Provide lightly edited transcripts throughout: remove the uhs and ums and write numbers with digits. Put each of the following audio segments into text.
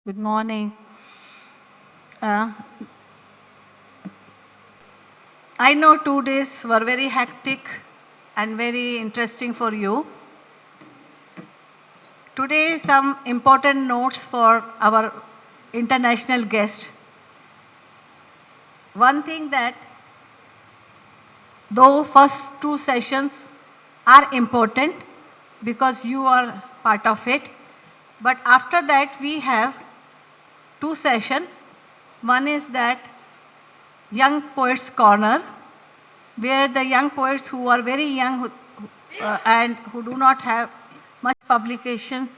Good morning. Uh, I know 2 days were very hectic and very interesting for you. Today, some important notes for our international guest. One thing that, though first 2 sessions are important because you are part of it, but after that we have 2 sessions. One is that Young Poets Corner, where the young poets who are very young and who do not have much publication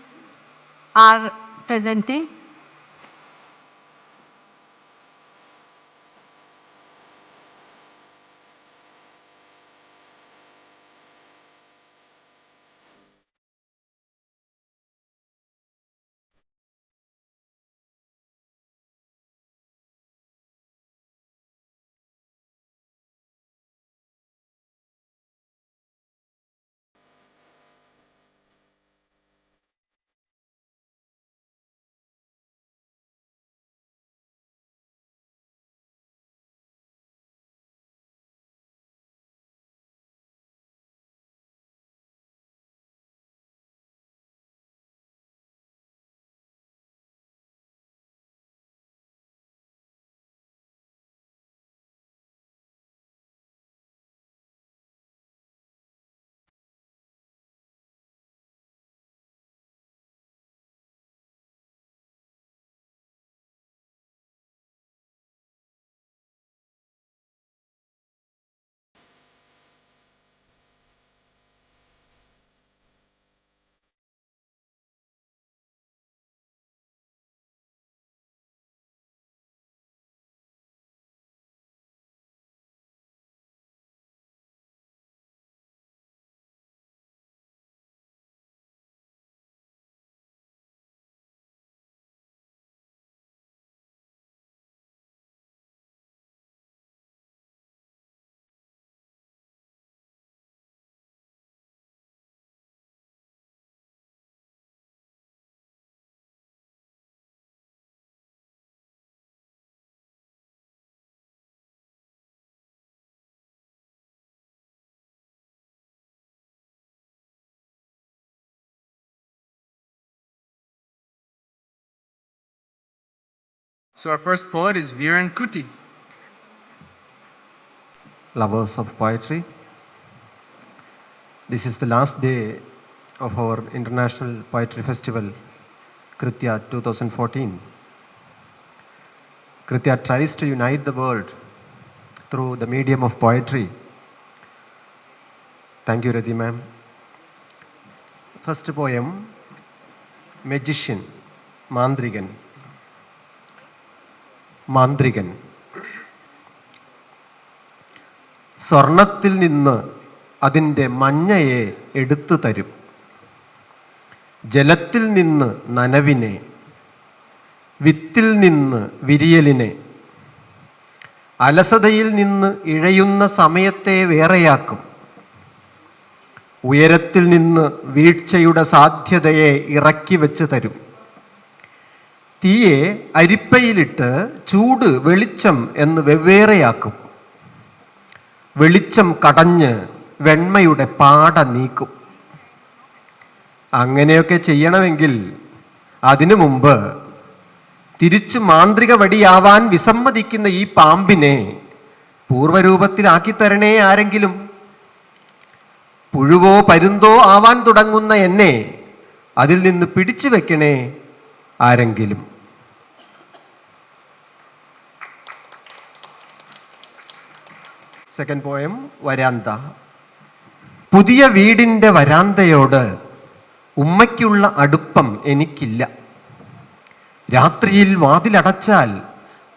are presenting. So our first poet is Viren Kuti. Lovers of poetry, this is the last day of our International Poetry Festival, Kritya 2014. Kritya tries to unite the world through the medium of poetry. Thank you, Radhi ma'am. First poem, Magician, Mandrigan. മാന്ത്രികൻ. സ്വർണത്തിൽ നിന്ന് അതിൻ്റെ മഞ്ഞയെ എടുത്തു തരും, ജലത്തിൽ നിന്ന് നനവിനെ, വിത്തിൽ നിന്ന് വിരിയലിനെ, അലസതയിൽ നിന്ന് ഇഴയുന്ന സമയത്തെ വേറെയാക്കും, ഉയരത്തിൽ നിന്ന് വീഴ്ചയുടെ സാധ്യതയെ ഇറക്കി വെച്ച് തരും, തീയെ അരിപ്പയിലിട്ട് ചൂട് വെളിച്ചം എന്ന് വെവ്വേറെയാക്കും, വെളിച്ചം കടഞ്ഞ് വെണ്മയുടെ പാട നീക്കും. അങ്ങനെയൊക്കെ ചെയ്യണമെങ്കിൽ അതിനു മുമ്പ് തിരിച്ചു മാന്ത്രിക വടിയാവാൻ വിസമ്മതിക്കുന്ന ഈ പാമ്പിനെ പൂർവ്വരൂപത്തിലാക്കിത്തരണേ ആരെങ്കിലും. പുഴുവോ പരുന്തോ ആവാൻ തുടങ്ങുന്ന എന്നെ അതിൽ നിന്ന് പിടിച്ചു വെക്കണേ ആരെങ്കിലും. സെക്കൻഡ് പോയം, വരാന്ത. പുതിയ വീടിൻ്റെ വരാന്തയോട് ഉമ്മയ്ക്കുള്ള അടുപ്പം എനിക്കില്ല. രാത്രിയിൽ വാതിലടച്ചാൽ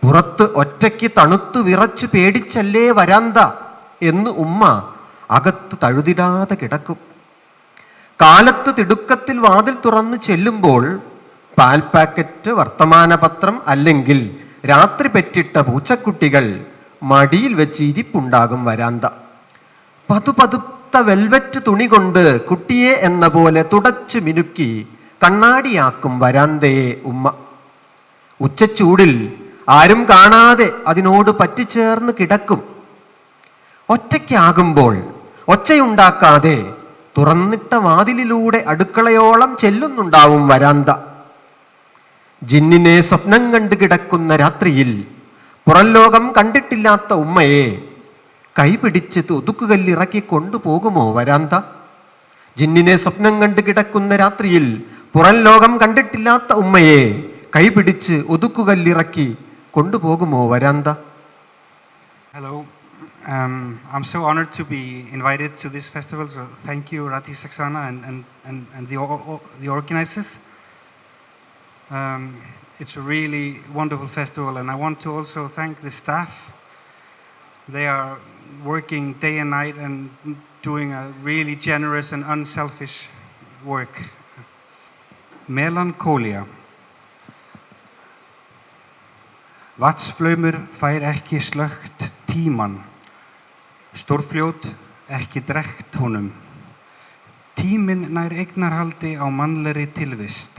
പുറത്ത് ഒറ്റയ്ക്ക് തണുത്തു വിറച്ച് പേടിച്ചല്ലേ വരാന്ത എന്ന് ഉമ്മ അകത്ത് തഴുതിടാതെ കിടക്കും. കാലത്ത് തിടുക്കത്തിൽ വാതിൽ തുറന്ന് ചെല്ലുമ്പോൾ പാൽ പാക്കറ്റ്, വർത്തമാനപത്രം അല്ലെങ്കിൽ രാത്രി പെറ്റിട്ട പൂച്ചക്കുട്ടികൾ മടിയിൽ വെച്ച് ഇരിപ്പുണ്ടാകും വരാന്ത. പതുപതുത്ത വെൽവെറ്റ് തുണി കൊണ്ട് കുട്ടിയെ എന്ന പോലെ തുടച്ചു മിനുക്കി കണ്ണാടിയാക്കും വരാന്തയെ ഉമ്മ. ഉച്ചച്ചൂടിൽ ആരും കാണാതെ അതിനോട് പറ്റിച്ചേർന്ന് കിടക്കും. ഒറ്റയ്ക്കാകുമ്പോൾ ഒച്ചയുണ്ടാക്കാതെ തുറന്നിട്ട വാതിലിലൂടെ അടുക്കളയോളം ചെല്ലുന്നുണ്ടാവും വരാന്ത. ജിന്നിനെ സ്വപ്നം കണ്ട് കിടക്കുന്ന രാത്രിയിൽ പുറം ലോകം കണ്ടിട്ടില്ലാത്ത ഉമ്മയെ കൈപിടിച്ച് ഒതുക്കുകല്ലിറക്കി കൊണ്ടുപോകുമോ വരാന്ത? ജിന്നിനെ സ്വപ്നം കണ്ട് കിടക്കുന്ന രാത്രിയിൽ പുറം ലോകം കണ്ടിട്ടില്ലാത്ത ഉമ്മയെ കൈപിടിച്ച് ഒതുക്കുകല്ലിറക്കി കൊണ്ടുപോകുമോ വരാന്ത? Hello, I'm so honored to be invited to this festival. So thank you, Rati Saxana and the organizers. It's a really wonderful festival, and I want to also thank the staff. They are working day and night and doing a really generous and unselfish work. Melancholia. Vatnsflaumur fær ekki slökkt tíman, stórfljót ekki drekkt honum. Tíminn nær eignarhaldi á mannlegri tilvist.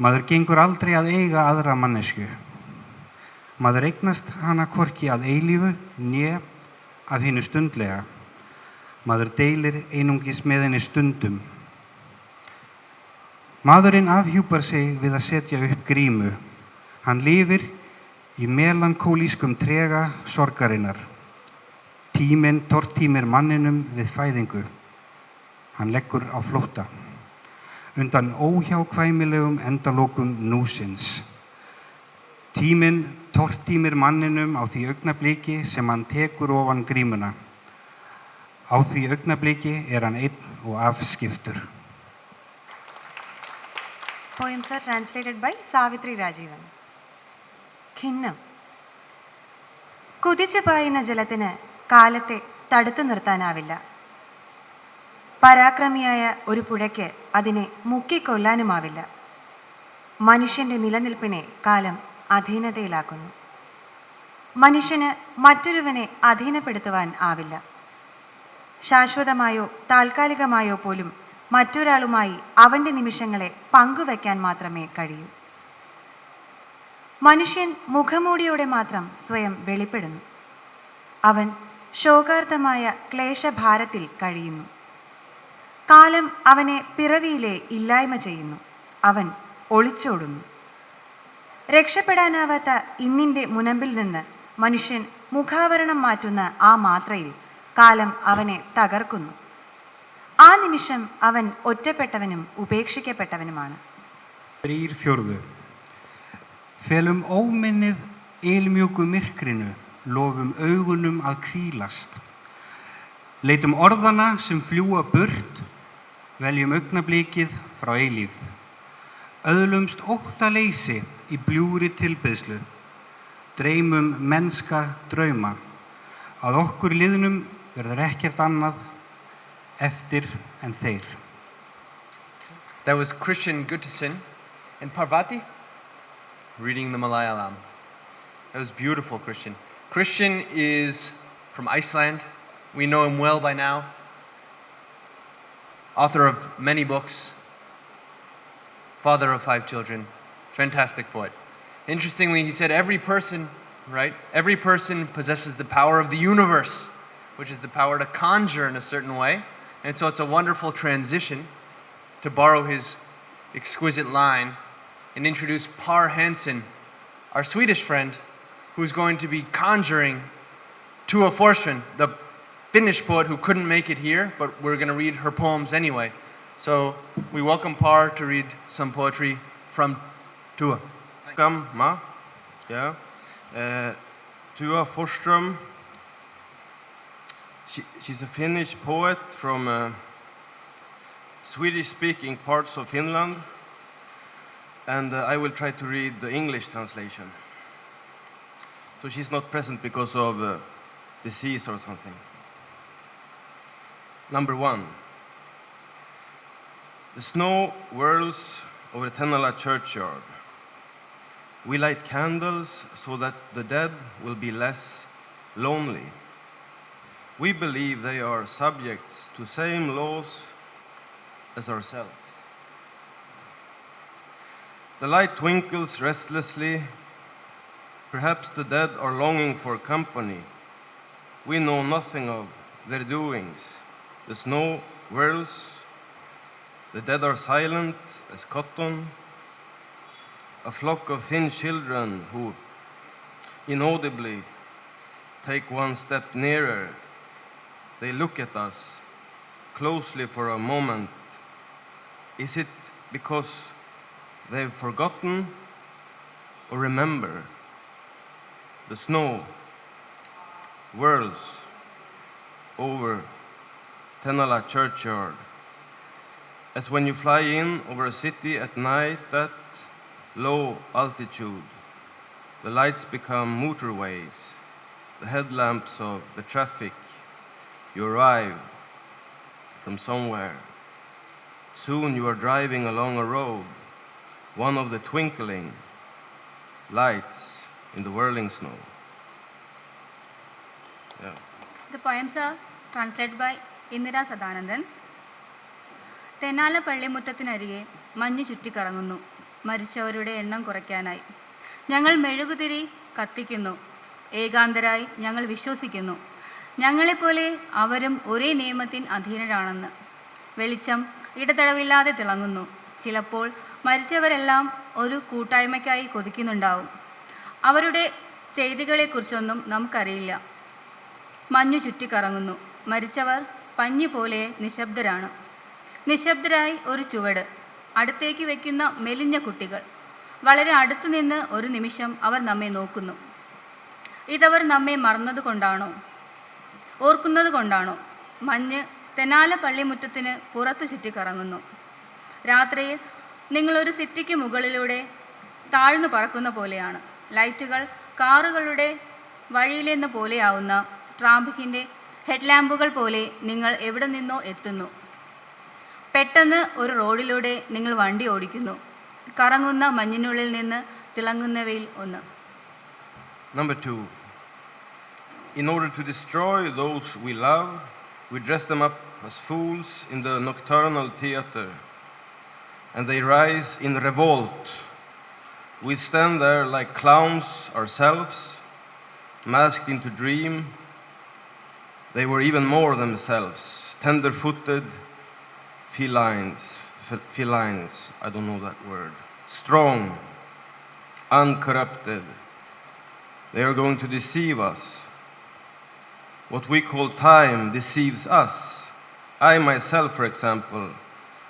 Maður gengur aldrei að eiga aðra mannesku. Maður eignast hana hvorki að eilífu né að hinu stundlega. Maður deilir einungis með henni stundum. Maðurinn afhjúpar sig við að setja upp grímu. Hann lifir í melankólískum trega sorgarinnar. Tíminn tortímir manninum við fæðingu. Hann leggur á flótta undan óhjákvæmilegum endalokum núsins. Tíminn tortímir manninum á því augnabliki sem hann tekur ofan grímuna. Á því augnabliki hann einn og afskiptur. Poems are translated by Savitri Rajivan. ഖിന്നം. കുതിച്ചു പായുന്ന ജലത്തിന് കാലത്തെ തടുത്തു നിർത്താനാവില്ല. പരാക്രമിയായ ഒരു പുഴയ്ക്ക് അതിനെ മുക്കിക്കൊല്ലാനുമാവില്ല. മനുഷ്യൻ്റെ നിലനിൽപ്പിനെ കാലം അധീനതയിലാക്കുന്നു. മനുഷ്യന് മറ്റൊരുവനെ അധീനപ്പെടുത്തുവാൻ ആവില്ല. ശാശ്വതമായോ താൽക്കാലികമായോ പോലും മറ്റൊരാളുമായി അവൻ്റെ നിമിഷങ്ങളെ പങ്കുവയ്ക്കാൻ മാത്രമേ കഴിയൂ. മനുഷ്യൻ മുഖമൂടിയോടെ മാത്രം സ്വയം വെളിപ്പെടുന്നു. അവൻ ശോകാർത്തമായ ക്ലേശഭാരത്തിൽ കഴിയുന്നു. കാലം അവനെ പിറവിയിലെ ഇല്ലായ്മ ചെയ്യുന്നു. അവൻ ഒളിച്ചോടുന്നു. രക്ഷപ്പെടാനാവാത്ത ഇന്നിൻ്റെ മുനമ്പിൽ നിന്ന് മനുഷ്യൻ മുഖാവരണം മാറ്റുന്ന ആ മാത്രയിൽ കാലം അവനെ തകർക്കുന്നു. ആ നിമിഷം അവൻ ഒറ്റപ്പെട്ടവനും ഉപേക്ഷിക്കപ്പെട്ടവനുമാണ്. 3/4. Felum óminnið ylmjúku myrkrinu, lofum augunum að hvílast. Leitum orðana sem fljúa burt, veljum augnablikið frá eilífð. Öðlumst óttaleysi í bljúgri tilbeiðslu, dreymum mennska drauma. Að okkur liðnum verður ekkert annað eftir en þeir. That was Christian Gutterson and Parvati reading the Malayalam. That was beautiful, Christian. Christian is from Iceland. We know him well by now. Author of many books. Father of 5 children. Fantastic poet. Interestingly, he said every person, right? Every person possesses the power of the universe, which is the power to conjure in a certain way. And so it's a wonderful transition to borrow his exquisite line and introduce Par Hansen, our Swedish friend, who's going to be conjuring Tua Forsgren, the Finnish poet who couldn't make it here, but we're going to read her poems anyway. So we welcome Par to read some poetry from Tua. Welcome, Ma. Yeah. Tua Forsgren. She's a Finnish poet from Swedish-speaking parts of Finland, and I will try to read the English translation. So she's not present because of disease or something. Number 1. The snow whirls over Tenala churchyard. We light candles so that the dead will be less lonely. We believe they are subjects to same laws as ourselves. The light twinkles restlessly. Perhaps the dead are longing for company. We know nothing of their doings. The snow whirls. The dead are silent as cotton. A flock of thin children who inaudibly take one step nearer. They look at us closely for a moment. Is it because they've forgotten or remember? The snow whirls over Tenala churchyard, as when you fly in over a city at night at low altitude. The lights become motorways, the headlamps of the traffic. You arrive from somewhere. Soon you are driving along a road, one of the twinkling lights in the whirling snow. Yeah. The poems are translated by Indira Sadanandan. തെനാല പള്ളിമുറ്റത്തിനരികെ മഞ്ഞ് ചുറ്റിക്കറങ്ങുന്നു മരിച്ചവരുടെ എണ്ണം കുറയ്ക്കാനായി. ഞങ്ങൾ മെഴുകുതിരി കത്തിക്കുന്നു. ഏകാന്തരായി ഞങ്ങൾ വിശ്വസിക്കുന്നു ഞങ്ങളെപ്പോലെ അവരും ഒരേ നിയമത്തിന് അധീനരാണെന്ന്. വെളിച്ചം ഇടതടവില്ലാതെ തിളങ്ങുന്നു. ചിലപ്പോൾ മരിച്ചവരെല്ലാം ഒരു കൂട്ടായ്മയ്ക്കായി കൊതിക്കുന്നുണ്ടാവും. അവരുടെ ചെയ്തികളെക്കുറിച്ചൊന്നും നമുക്കറിയില്ല. മഞ്ഞു ചുറ്റിക്കറങ്ങുന്നു. മരിച്ചവർ പഞ്ഞി പോലെ നിശബ്ദരാണ്. നിശബ്ദരായി ഒരു ചുവട്. അടുത്തേക്ക് വയ്ക്കുന്ന മെലിഞ്ഞ കുട്ടികൾ. വളരെ അടുത്തുനിന്ന് ഒരു നിമിഷം അവർ നമ്മെ നോക്കുന്നു. ഇതവർ നമ്മെ മറന്നതുകൊണ്ടാണോ, ഓർക്കുന്നത് കൊണ്ടാണോ? മഞ്ഞ് തെനാല പള്ളിമുറ്റത്തിന് പുറത്തു ചുറ്റിക്കറങ്ങുന്നു. രാത്രിയിൽ നിങ്ങളൊരു സിറ്റിക്ക് മുകളിലൂടെ താഴ്ന്നു പറക്കുന്ന പോലെയാണ്. ലൈറ്റുകൾ കാറുകളുടെ വഴിയിലെന്ന പോലെയാവുന്ന ട്രാഫിക്കിൻ്റെ ഹെഡ്ലാമ്പുകൾ പോലെ നിങ്ങൾ എവിടെ നിന്നോ എത്തുന്നു. പെട്ടെന്ന് ഒരു റോഡിലൂടെ നിങ്ങൾ വണ്ടി ഓടിക്കുന്നു. കറങ്ങുന്ന മഞ്ഞിനുള്ളിൽ നിന്ന് തിളങ്ങുന്നവയിൽ ഒന്ന്. Number 2. In order to destroy those we love, we dress them up as fools in the nocturnal theater, and they rise in revolt. We stand there like clowns ourselves, masked into dream. They were even more themselves, tender-footed felines, I don't know that word, strong, uncorrupted. They are going to deceive us. What we call time deceives us. I myself, for example,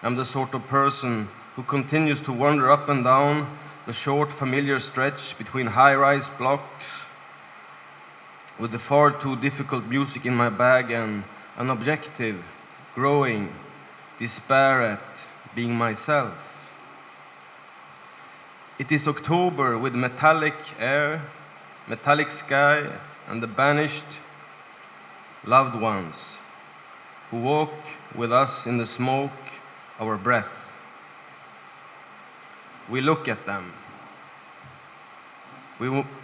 am the sort of person who continues to wander up and down the short, familiar stretch between high-rise blocks with the far too difficult music in my bag and an objective, growing despair at being myself. It is October with metallic air, metallic sky, and the banished loved ones who walk with us in the smoke, our breath. We look at them.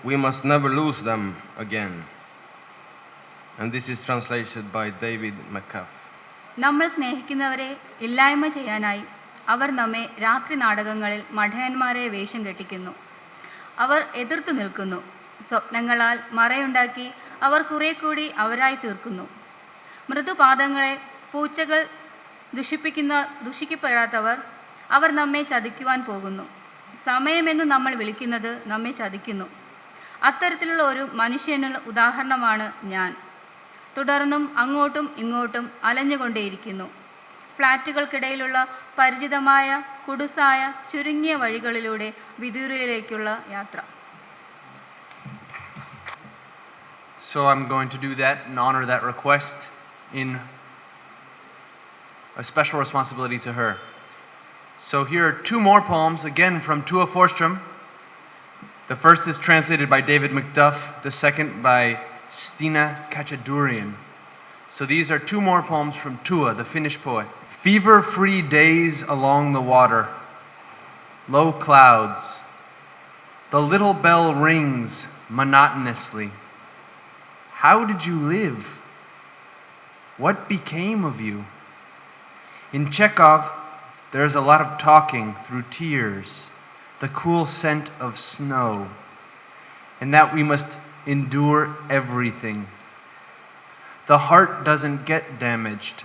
We must never lose them again. And this is translated by David McCuff. നമ്മൾ സ്നേഹിക്കുന്നവരെ ഇല്ലായ്മ ചെയ്യാനായി അവർ നമ്മെ രാത്രി നാടകങ്ങളിൽ മഠയന്മാരെ വേഷം കെട്ടിക്കുന്നു. അവർ എതിർത്തു നിൽക്കുന്നു. സ്വപ്നങ്ങളാൽ മറയുണ്ടാക്കി അവർ കുറെ കൂടി അവരായി തീർക്കുന്നു. മൃദുപാദങ്ങളെ പൂച്ചകൾ ദുഷിക്കപ്പെടാത്തവർ അവർ നമ്മെ ചതിക്കുവാൻ പോകുന്നു. സമയമെന്ന് നമ്മൾ വിളിക്കുന്നത് നമ്മെ ചതിക്കുന്നു. അത്തരത്തിലുള്ള ഒരു മനുഷ്യനുള്ള ഉദാഹരണമാണ് ഞാൻ. തുടർന്നും അങ്ങോട്ടും ഇങ്ങോട്ടും അലഞ്ഞുകൊണ്ടേയിരിക്കുന്നു. ഫ്ലാറ്റുകൾക്കിടയിലുള്ള പരിചിതമായ കുടുസായ ചുരുങ്ങിയ വഴികളിലൂടെ വിദൂരയിലേക്കുള്ള യാത്ര. So I'm going to do that and honor that request in a special responsibility to her. So here are two more poems, again from Tua Forsström. The first is translated by David McDuff, the second by Stina Kachadurian. So these are two more poems from Tua, the Finnish poet. Fever-free days along the water, low clouds. The little bell rings monotonously. How did you live? What became of you? In Chekhov, there's a lot of talking through tears, the cool scent of snow, and that we must endure everything. The heart doesn't get damaged.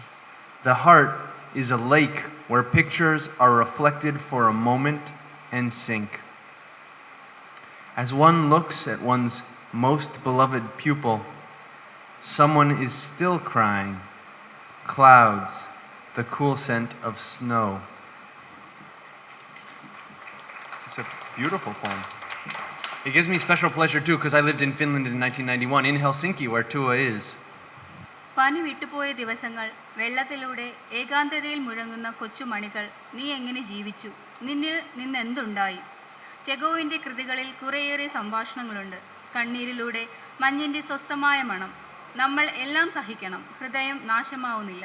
The heart is a lake where pictures are reflected for a moment and sink. As one looks at one's most beloved pupil, someone is still crying. Clouds, the cool scent of snow. It's a beautiful poem. It gives me special pleasure too because I lived in Finland in 1991, in Helsinki, where Tua is. പനി വിട്ടുപോയ ദിവസങ്ങൾ, വെള്ളത്തിലൂടെ ഏകാന്തതയിൽ മുഴങ്ങുന്ന കൊച്ചുമണികൾ, നീ എങ്ങനെ ജീവിച്ചു, നിന്നിൽ നിന്നെന്തുണ്ടായി. ചെഗോവിൻ്റെ കൃതികളിൽ കുറേയേറെ സംഭാഷണങ്ങളുണ്ട്. കണ്ണീരിലൂടെ മഞ്ഞിൻ്റെ സ്വസ്ഥമായ മണം. നമ്മൾ എല്ലാം സഹിക്കണം, ഹൃദയം നാശമാവുന്നില്ല.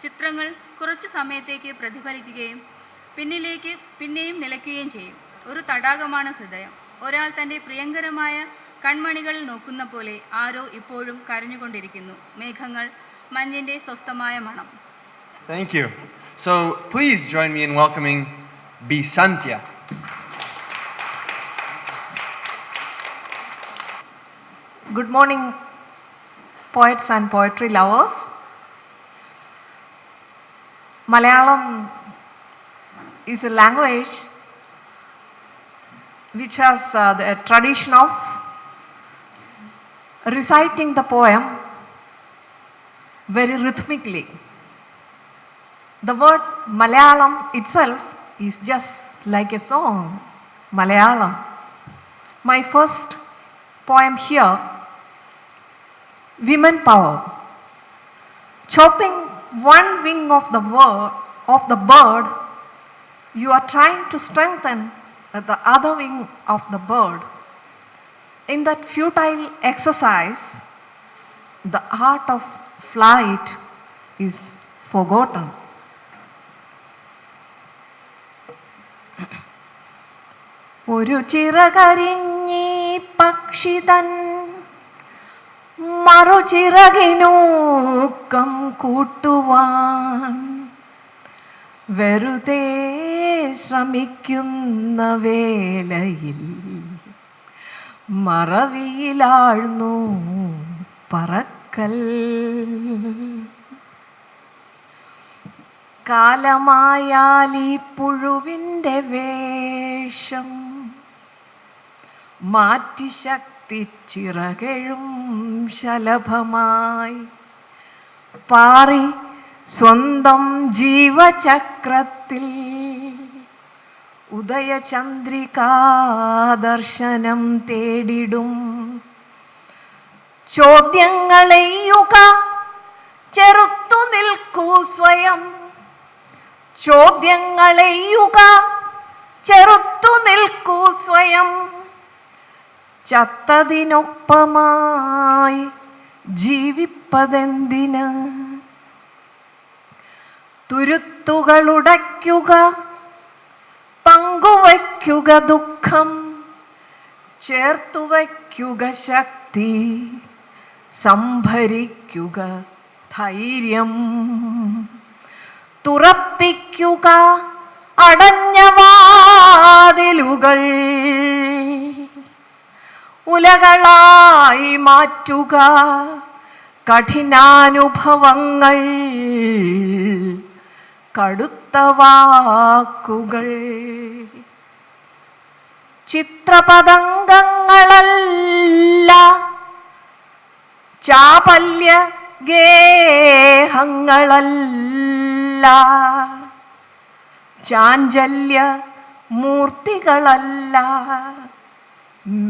ചിത്രങ്ങൾ കുറച്ചു സമയത്തേക്ക് പ്രതിഫലിക്കുകയും പിന്നെയും നിലയ്ക്കുകയും ചെയ്യും. ഒരു തടാകമാണ് ഹൃദയം. ഒരാൾ തൻ്റെ പ്രിയങ്കരമായ കൺമണികളിൽ നോക്കുന്ന പോലെ ആരോ ഇപ്പോഴും കരഞ്ഞുകൊണ്ടിരിക്കുന്നു. മേഘങ്ങൾ, മഞ്ഞിൻ്റെ സ്വസ്ഥമായ മണം. Thank you. So please join me in welcoming Bisantya. Good morning, poets and poetry lovers. Malayalam is a language which has the tradition of reciting the poem very rhythmically. The word Malayalam itself is just like a song, Malayalam. My first poem here, Women Power. Chopping one wing of the bird, you are trying to strengthen the other wing of the bird. In that futile exercise, the art of flight is forgotten. ഒരു ചിറകരിഞ്ഞി പക്ഷിതൻ മറുചിറകിനൂക്കം കൂട്ടുവാൻ വെറുതെ ശ്രമിക്കുന്ന വേളയിൽ മറവിയിലാഴ്ന്നു പറക്കൽ. കാലമായാലി പുഴുവിൻ്റെ വേഷം മാറ്റി ശക്തി ചിറകെഴും ശലഭമായി പാറി സ്വന്തം ജീവചക്രത്തിൽ ഉദയചന്ദ്രികാദർശനം തേടിടും. ചോദ്യങ്ങളെയ്യുക, ചെറുത്തു നിൽക്കൂ സ്വയം. ചോദ്യങ്ങളെയ്യുക, ചെറുത്തു നിൽക്കൂ സ്വയം. ചത്തതിനൊപ്പമായി ജീവിപ്പതെന്തിന്? തുരുത്തുകളുടയ്ക്കുക, പങ്കുവയ്ക്കുക ദുഃഖം, ചേർത്തുവയ്ക്കുക ശക്തി, സംഭരിക്കുക ധൈര്യം. തുറപ്പിക്കുക അടഞ്ഞ വാതിലുകൾ, ഉലകളായി മാറ്റുക കഠിനാനുഭവങ്ങൾ, കടുത്ത വാക്കുകൾ. ചിത്രപതംഗങ്ങളല്ല, ചാപല്യ ഗേഹങ്ങളല്ല, ചാഞ്ചല്യ മൂർത്തികളല്ല,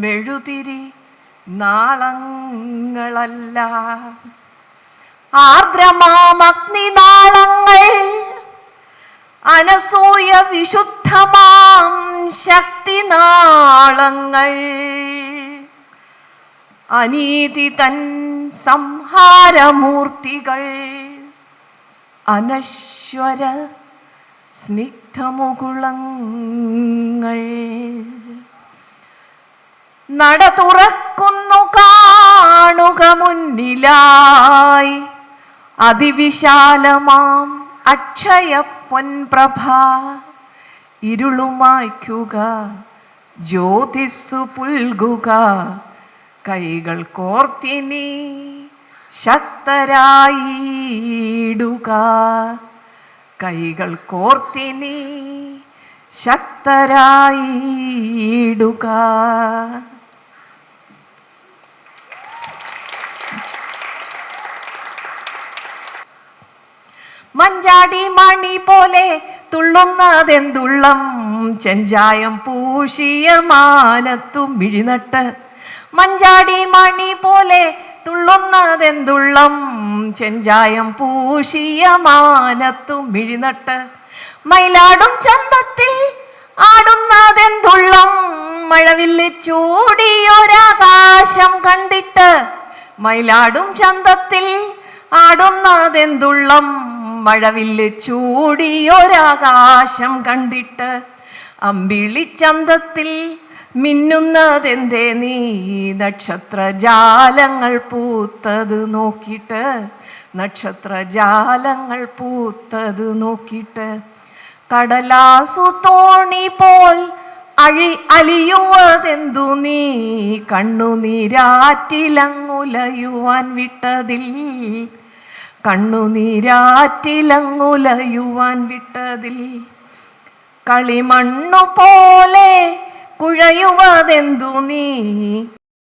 മെഴുതിരി നാളങ്ങളല്ല. ആർദ്രമാമഗ്നിനാളങ്ങൾ അനസൂയ വിശുദ്ധമാം ശക്തിനാളങ്ങൾ അനീതി തൻ സംഹാരമൂർത്തികൾ അനശ്വര സ്നിഗ്ധമുകുളങ്ങൾ നട തുറക്കുന്നു കാണുക മുന്നിലായി അതിവിശാലമാം അക്ഷയ പൊൻപ്രഭ ഇരുളുമായ്ക്കുക ജ്യോതിസ്സു പുൽകുക കൈകൾ കോർത്തിനി ശക്തരായിടുക കൈകൾ കോർത്തിനി ശക്തരായിടുക. മഞ്ചാടി മണി പോലെ തുള്ളുന്നതെന്തുള്ളം ചെഞ്ചായം പൂശിയ മാനത്തു മിഴിനട്ട് മഞ്ചാടി മണി പോലെ തുള്ളുന്നതെന്തുള്ളം ചെഞ്ചായം പൂശിയ മാനത്തു മിഴിനട്ട് മയിലാടും ചന്തത്തിൽ ആടുന്നതെന്തുള്ളം മഴവില്ല് ചൂടിയൊരാകാശം കണ്ടിട്ട് മയിലാടും ചന്തത്തിൽ ആടുന്നതെന്തുള്ളം മഴവില്ല് ചൂടിയൊരാകാശം കണ്ടിട്ട് അമ്പിളിച്ചന്തത്തിൽ മിന്നുന്നതെന്തേ നീ നക്ഷത്രജാലങ്ങൾ പൂത്തത് നോക്കിയിട്ട് നക്ഷത്രജാലങ്ങൾ പൂത്തത് നോക്കിയിട്ട് കടലാസു തോണി പോൽ അലിയുവതെന്തു നീ കണ്ണുനീരാറ്റിലങ്ങുലയുവാൻ വിട്ടതിൽ കണ്ണുനീരാറ്റിലങ്ങുലയുവാൻ വിട്ടതിൽ കളിമണ്ണു പോലെ കുഴയുവതെന്തു നീ